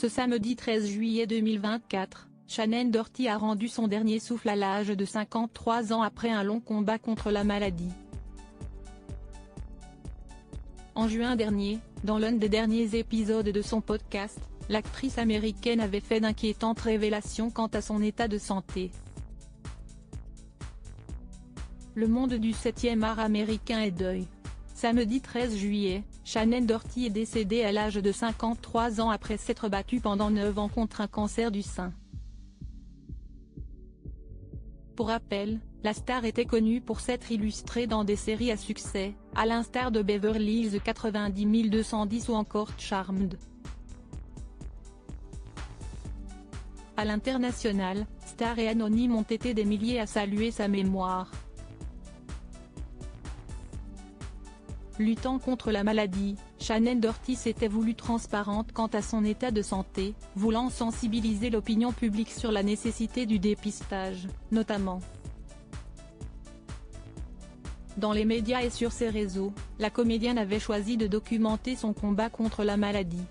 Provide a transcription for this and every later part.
Ce samedi 13 juillet 2024, Shannen Doherty a rendu son dernier souffle à l'âge de 53 ans après un long combat contre la maladie. En juin dernier, dans l'un des derniers épisodes de son podcast, l'actrice américaine avait fait d'inquiétantes révélations quant à son état de santé. Le monde du 7e art américain est deuil. Samedi 13 juillet, Shannen Doherty est décédée à l'âge de 53 ans après s'être battue pendant 9 ans contre un cancer du sein. Pour rappel, la star était connue pour s'être illustrée dans des séries à succès, à l'instar de Beverly Hills 90210 ou encore Charmed. À l'international, stars et anonymes ont été des milliers à saluer sa mémoire. Luttant contre la maladie, Shannen Doherty s'était voulue transparente quant à son état de santé, voulant sensibiliser l'opinion publique sur la nécessité du dépistage, notamment dans les médias et sur ses réseaux. La comédienne avait choisi de documenter son combat contre la maladie.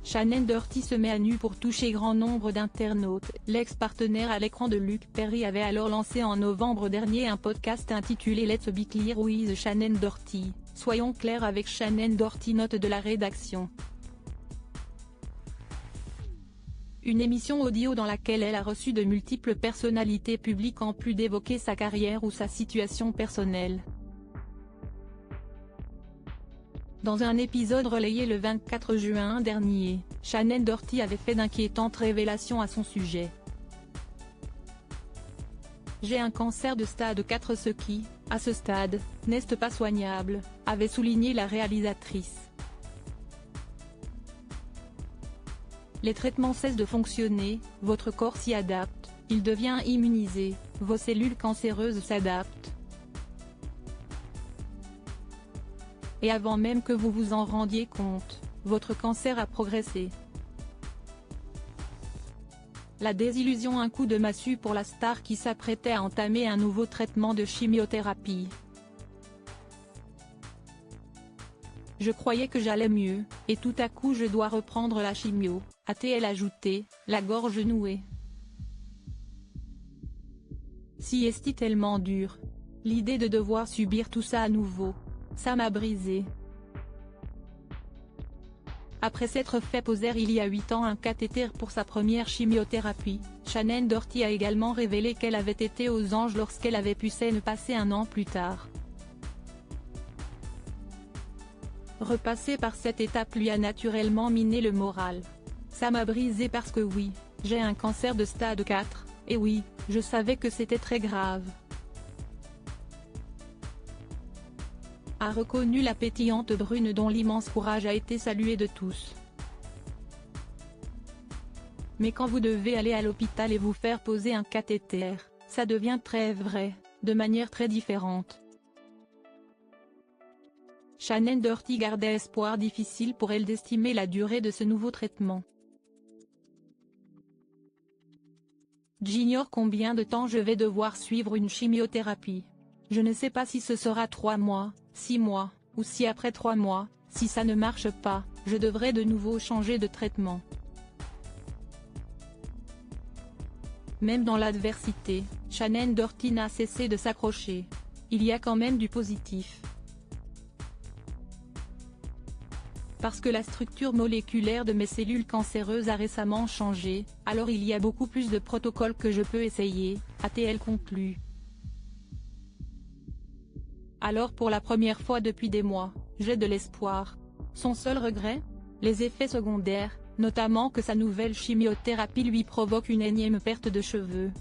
Shannen Doherty se met à nu pour toucher grand nombre d'internautes. L'ex-partenaire à l'écran de Luke Perry avait alors lancé en novembre dernier un podcast intitulé Let's Be Clear with Shannen Doherty. Soyons clairs avec Shannen Doherty, note de la rédaction. Une émission audio dans laquelle elle a reçu de multiples personnalités publiques en plus d'évoquer sa carrière ou sa situation personnelle. Dans un épisode relayé le 24 juin dernier, Shannen Doherty avait fait d'inquiétantes révélations à son sujet. J'ai un cancer de stade 4, ce qui, à ce stade, n'est pas soignable, avait souligné la réalisatrice. Les traitements cessent de fonctionner, votre corps s'y adapte, il devient immunisé, vos cellules cancéreuses s'adaptent. Et avant même que vous vous en rendiez compte, votre cancer a progressé. La désillusion, un coup de massue pour la star qui s'apprêtait à entamer un nouveau traitement de chimiothérapie. Je croyais que j'allais mieux, et tout à coup je dois reprendre la chimio, a-t-elle ajouté, la gorge nouée. Si est-il tellement dur. L'idée de devoir subir tout ça à nouveau. Ça m'a brisé. Après s'être fait poser il y a 8 ans un cathéter pour sa première chimiothérapie, Shannen Doherty a également révélé qu'elle avait été aux anges lorsqu'elle avait pu s'en passer un an plus tard. Repasser par cette étape lui a naturellement miné le moral. Ça m'a brisé parce que oui, j'ai un cancer de stade 4, et oui, je savais que c'était très grave. A reconnu la pétillante brune dont l'immense courage a été salué de tous. Mais quand vous devez aller à l'hôpital et vous faire poser un cathéter, ça devient très vrai, de manière très différente. Shannen Doherty gardait espoir, difficile pour elle d'estimer la durée de ce nouveau traitement. J'ignore combien de temps je vais devoir suivre une chimiothérapie. Je ne sais pas si ce sera 3 mois, 6 mois, ou si après 3 mois, si ça ne marche pas, je devrais de nouveau changer de traitement. Même dans l'adversité, Shannen Doherty n'a cessé de s'accrocher. Il y a quand même du positif. Parce que la structure moléculaire de mes cellules cancéreuses a récemment changé, alors il y a beaucoup plus de protocoles que je peux essayer, a-t-elle conclu. Alors pour la première fois depuis des mois, j'ai de l'espoir. Son seul regret ? Les effets secondaires, notamment que sa nouvelle chimiothérapie lui provoque une énième perte de cheveux.